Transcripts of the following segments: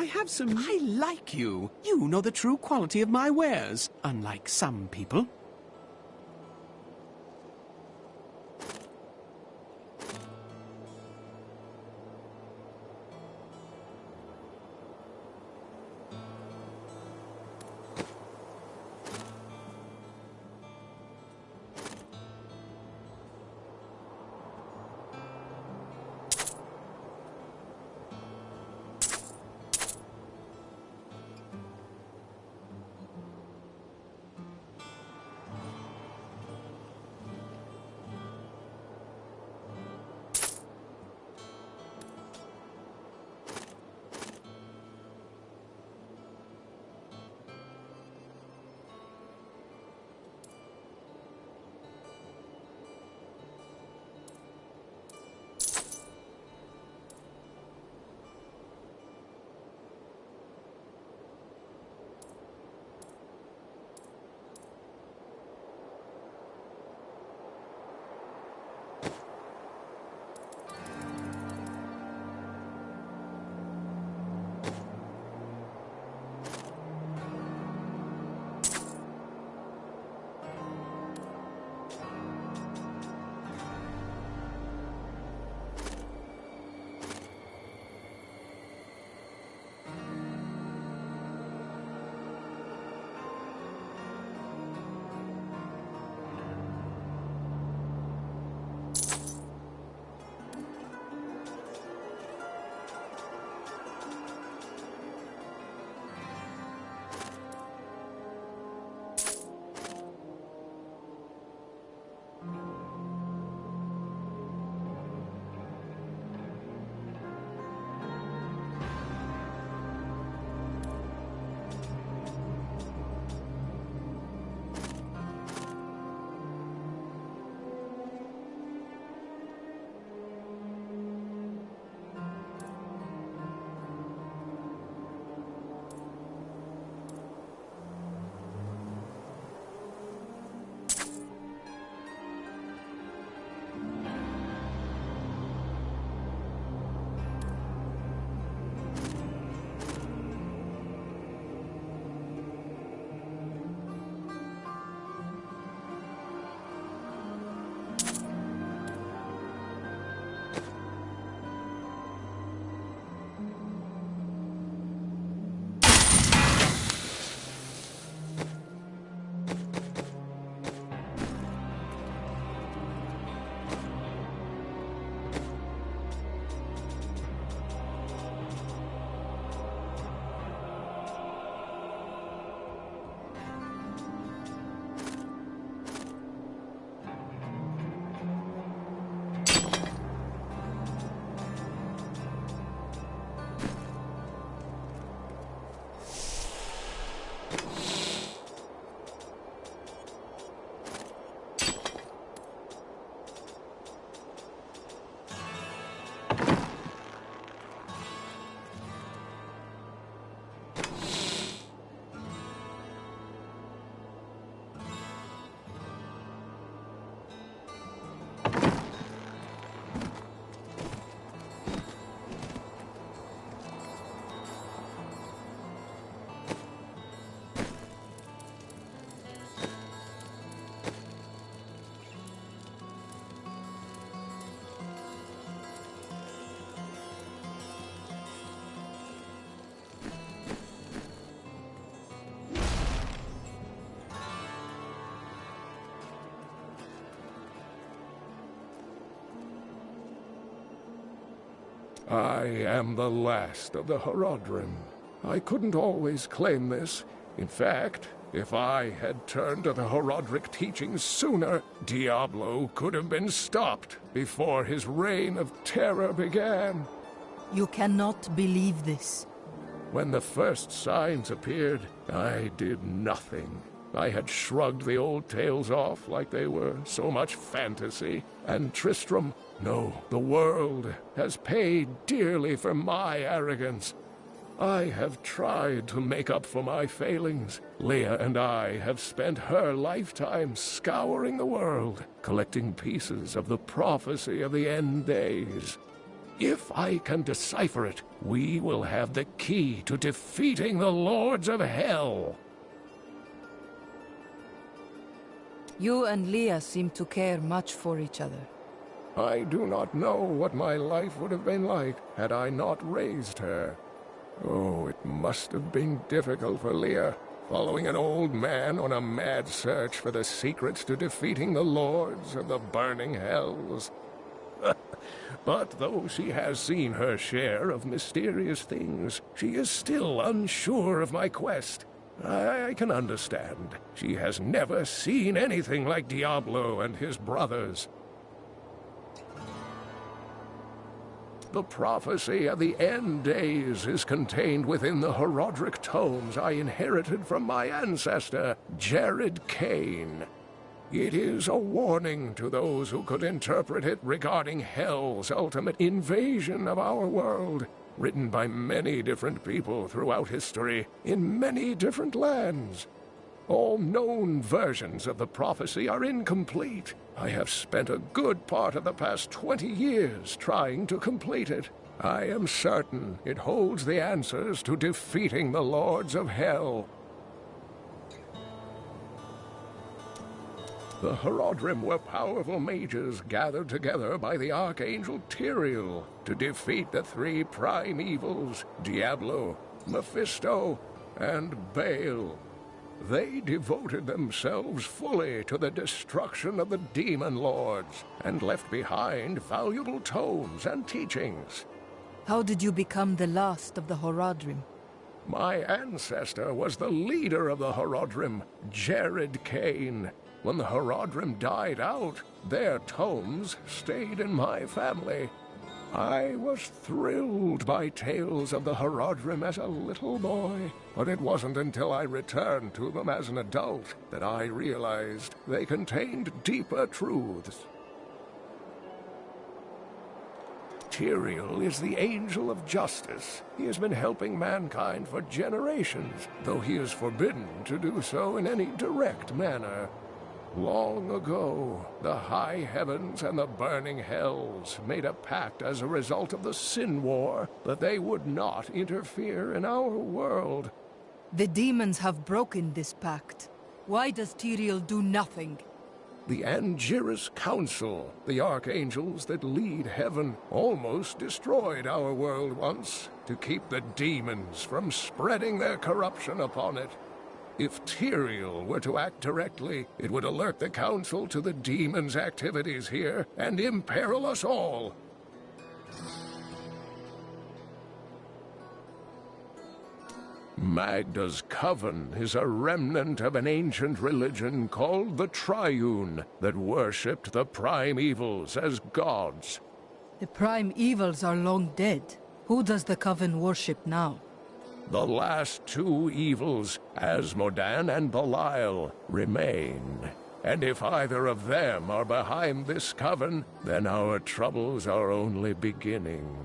I have some... I like you. You know the true quality of my wares, unlike some people. I am the last of the Horodrim. I couldn't always claim this. In fact, if I had turned to the Horodric teachings sooner, Diablo could have been stopped before his reign of terror began. You cannot believe this. When the first signs appeared, I did nothing. I had shrugged the old tales off like they were so much fantasy. And Tristram, no, the world has paid dearly for my arrogance. I have tried to make up for my failings. Leah and I have spent her lifetime scouring the world, collecting pieces of the prophecy of the end days. If I can decipher it, we will have the key to defeating the Lords of Hell. You and Leah seem to care much for each other. I do not know what my life would have been like had I not raised her. Oh, it must have been difficult for Leah, following an old man on a mad search for the secrets to defeating the Lords of the burning hells. But though she has seen her share of mysterious things, she is still unsure of my quest. I can understand. She has never seen anything like Diablo and his brothers. The prophecy of the end days is contained within the Horodric tomes I inherited from my ancestor, Jared Cain. It is a warning to those who could interpret it regarding Hell's ultimate invasion of our world, written by many different people throughout history, in many different lands. All known versions of the prophecy are incomplete. I have spent a good part of the past 20 years trying to complete it. I am certain it holds the answers to defeating the Lords of Hell. The Horodrim were powerful mages gathered together by the Archangel Tyrael to defeat the three prime evils, Diablo, Mephisto, and Baal. They devoted themselves fully to the destruction of the demon lords and left behind valuable tomes and teachings. How did you become the last of the Horodrim? My ancestor was the leader of the Horodrim, Jared Cain. When the Horodrim died out, their tomes stayed in my family. I was thrilled by tales of the Horodrim as a little boy, but it wasn't until I returned to them as an adult that I realized they contained deeper truths. Tyrael is the angel of justice. He has been helping mankind for generations, though he is forbidden to do so in any direct manner. Long ago, the high heavens and the burning hells made a pact as a result of the Sin War that they would not interfere in our world. The demons have broken this pact. Why does Tyrael do nothing? The Angiris Council, the archangels that lead heaven, almost destroyed our world once to keep the demons from spreading their corruption upon it. If Tyrael were to act directly, it would alert the Council to the demons' activities here and imperil us all. Magda's Coven is a remnant of an ancient religion called the Triune that worshipped the Prime Evils as gods. The Prime Evils are long dead. Who does the Coven worship now? The last two evils, Asmodan and Belial, remain. And if either of them are behind this coven, then our troubles are only beginning.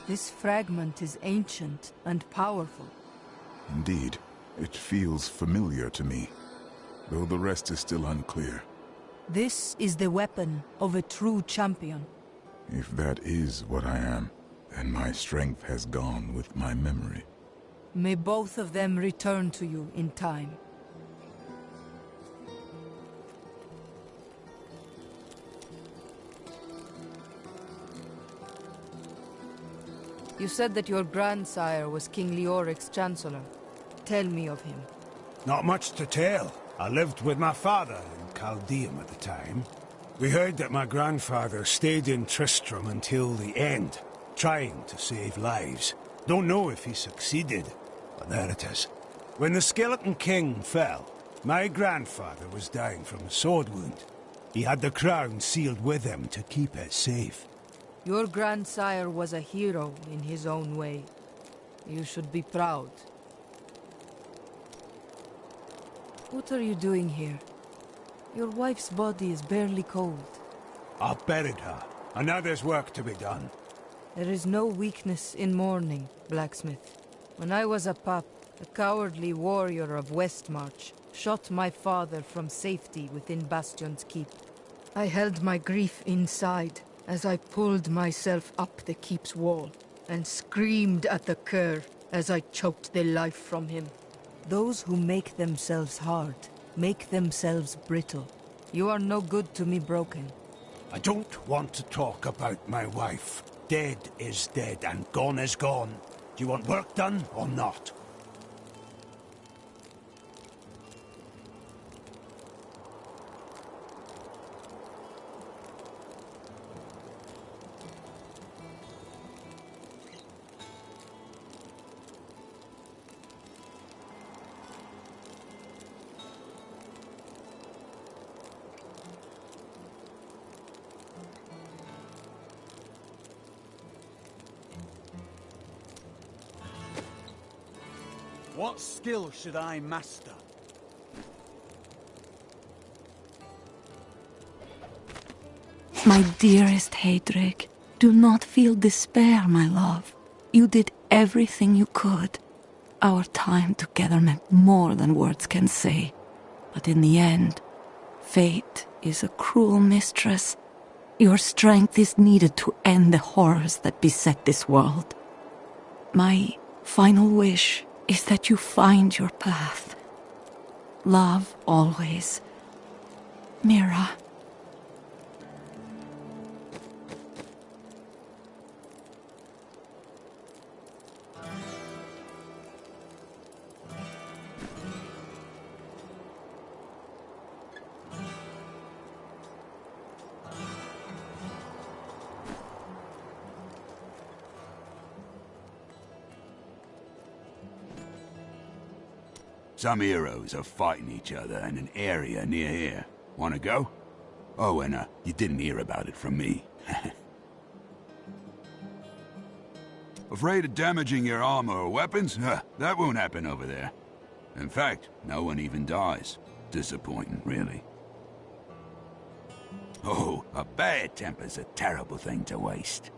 This fragment is ancient and powerful. Indeed, it feels familiar to me, though the rest is still unclear. This is the weapon of a true champion. If that is what I am, then my strength has gone with my memory. May both of them return to you in time. You said that your grandsire was King Leoric's chancellor. Tell me of him. Not much to tell. I lived with my father in Chaldeum at the time. We heard that my grandfather stayed in Tristram until the end, trying to save lives. Don't know if he succeeded, but there it is. When the Skeleton King fell, my grandfather was dying from a sword wound. He had the crown sealed with him to keep it safe. Your grandsire was a hero in his own way. You should be proud. What are you doing here? Your wife's body is barely cold. I've buried her, and now there's work to be done. There is no weakness in mourning, blacksmith. When I was a pup, a cowardly warrior of Westmarch shot my father from safety within Bastion's keep. I held my grief inside as I pulled myself up the keep's wall and screamed at the cur as I choked the life from him. Those who make themselves hard make themselves brittle. You are no good to me, Broken. I don't want to talk about my wife. Dead is dead and gone is gone. Do you want work done or not? What skill should I master? My dearest Heydrich, do not feel despair, my love. You did everything you could. Our time together meant more than words can say. But in the end, fate is a cruel mistress. Your strength is needed to end the horrors that beset this world. My final wish is that you find your path. Love always. Mira. Some heroes are fighting each other in an area near here. Wanna go? Oh, and you didn't hear about it from me. Afraid of damaging your armor or weapons? That won't happen over there. In fact, no one even dies. Disappointing, really. Oh, a bad temper's a terrible thing to waste.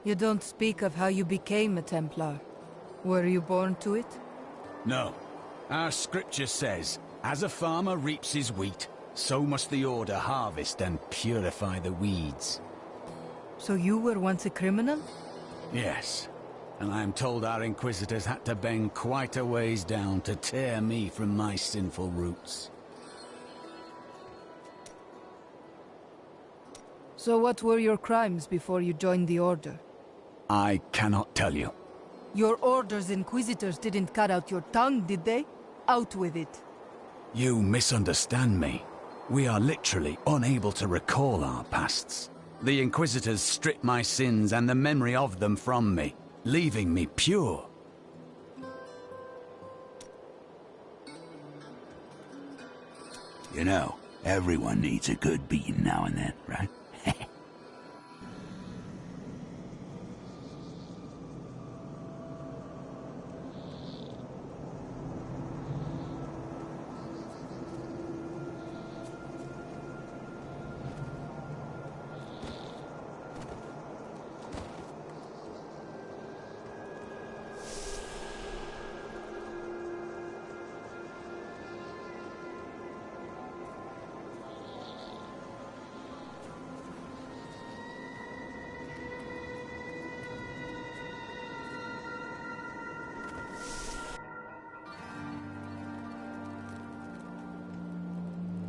You don't speak of how you became a Templar. Were you born to it? No. Our scripture says, as a farmer reaps his wheat, so must the Order harvest and purify the weeds. So you were once a criminal? Yes. And I am told our Inquisitors had to bend quite a ways down to tear me from my sinful roots. So what were your crimes before you joined the Order? I cannot tell you. Your Order's Inquisitors didn't cut out your tongue, did they? Out with it. You misunderstand me. We are literally unable to recall our pasts. The Inquisitors stripped my sins and the memory of them from me, leaving me pure. You know, everyone needs a good beating now and then, right?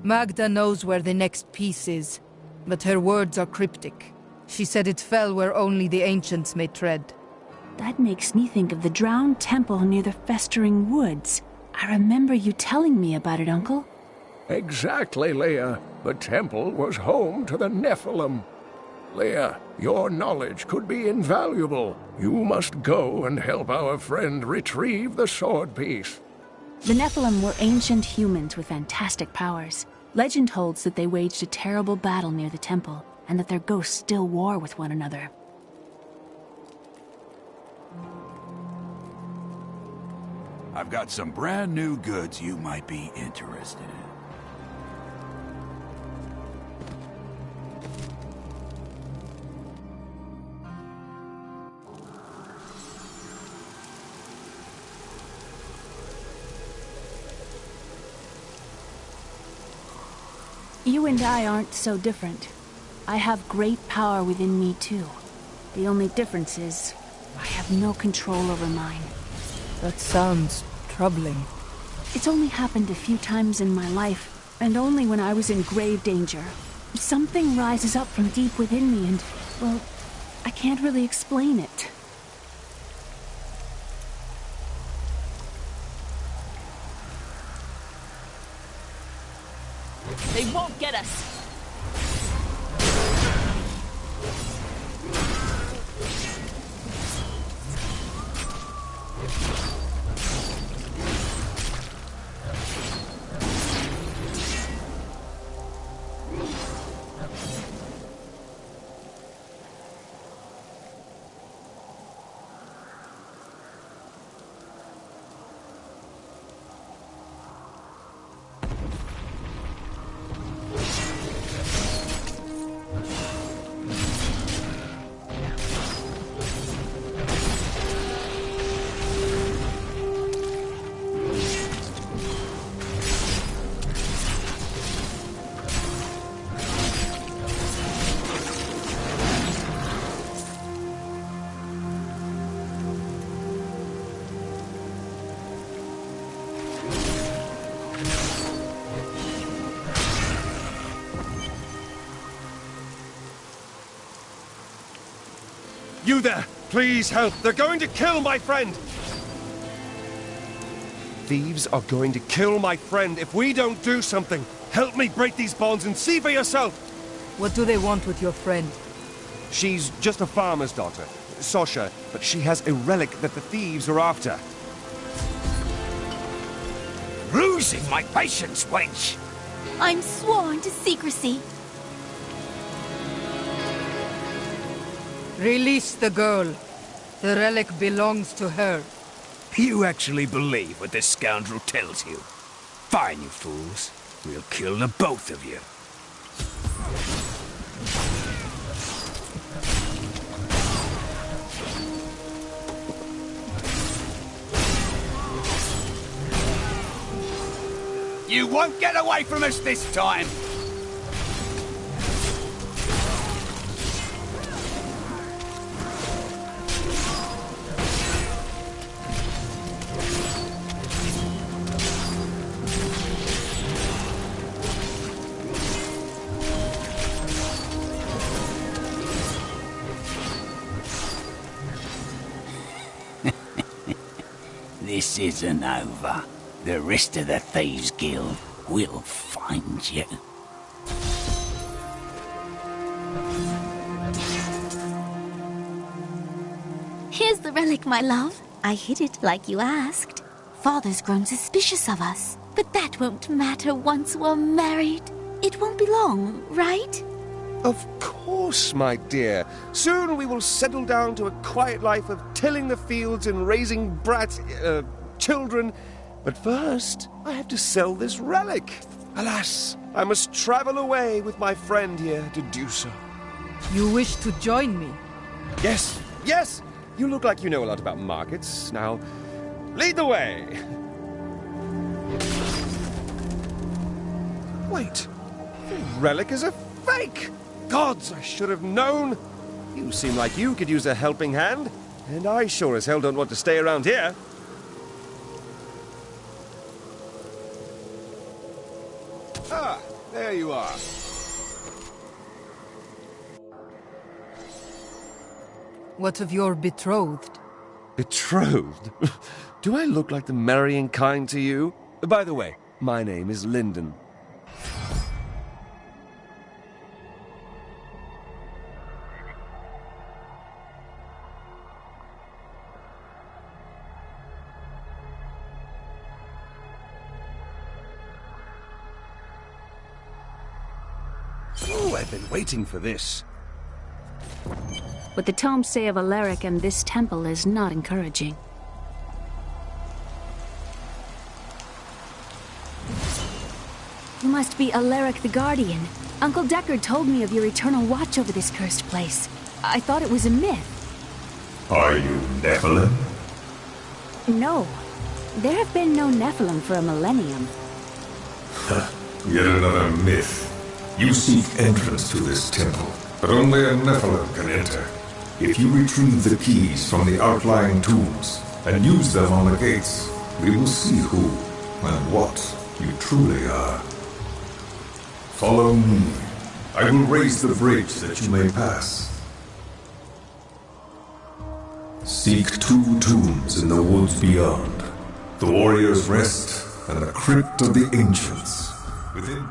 Magda knows where the next piece is, but her words are cryptic. She said it fell where only the ancients may tread. That makes me think of the drowned temple near the festering woods. I remember you telling me about it, Uncle. Exactly, Leah. The temple was home to the Nephilim. Leah, your knowledge could be invaluable. You must go and help our friend retrieve the sword piece. The Nephilim were ancient humans with fantastic powers. Legend holds that they waged a terrible battle near the temple, and that their ghosts still war with one another. I've got some brand new goods you might be interested in. You and I aren't so different. I have great power within me, too. The only difference is, I have no control over mine. That sounds troubling. It's only happened a few times in my life, and only when I was in grave danger. Something rises up from deep within me and, well, I can't really explain it. They won't get us! You there! Please help! They're going to kill my friend! Thieves are going to kill my friend if we don't do something! Help me break these bonds and see for yourself! What do they want with your friend? She's just a farmer's daughter, Sasha, but she has a relic that the thieves are after. Losing my patience, wench! I'm sworn to secrecy. Release the girl. The relic belongs to her. You actually believe what this scoundrel tells you? Fine, you fools. We'll kill the both of you. You won't get away from us this time! This isn't over. The rest of the Thieves' Guild will find you. Here's the relic, my love. I hid it like you asked. Father's grown suspicious of us, but that won't matter once we're married. It won't be long, right? Of course, my dear. Soon we will settle down to a quiet life of tilling the fields and raising children. But first, I have to sell this relic. Alas, I must travel away with my friend here to do so. You wish to join me? Yes, yes! You look like you know a lot about markets. Now, lead the way! Wait, the relic is a fake! Gods, I should have known! You seem like you could use a helping hand, and I sure as hell don't want to stay around here. Ah, there you are. What of your betrothed? Betrothed? Do I look like the marrying kind to you? By the way, my name is Lyndon. Oh, I've been waiting for this. What the tomes say of Alaric and this temple is not encouraging. You must be Alaric the Guardian. Uncle Deckard told me of your eternal watch over this cursed place. I thought it was a myth. Are you Nephilim? No. There have been no Nephilim for a millennium. Yet another myth. You seek entrance to this temple, but only a Nephilim can enter. If you retrieve the keys from the outlying tombs and use them on the gates, we will see who and what you truly are. Follow me. I will raise the bridge that you may pass. Seek 2 tombs in the woods beyond. The Warrior's Rest and the Crypt of the Ancients. Within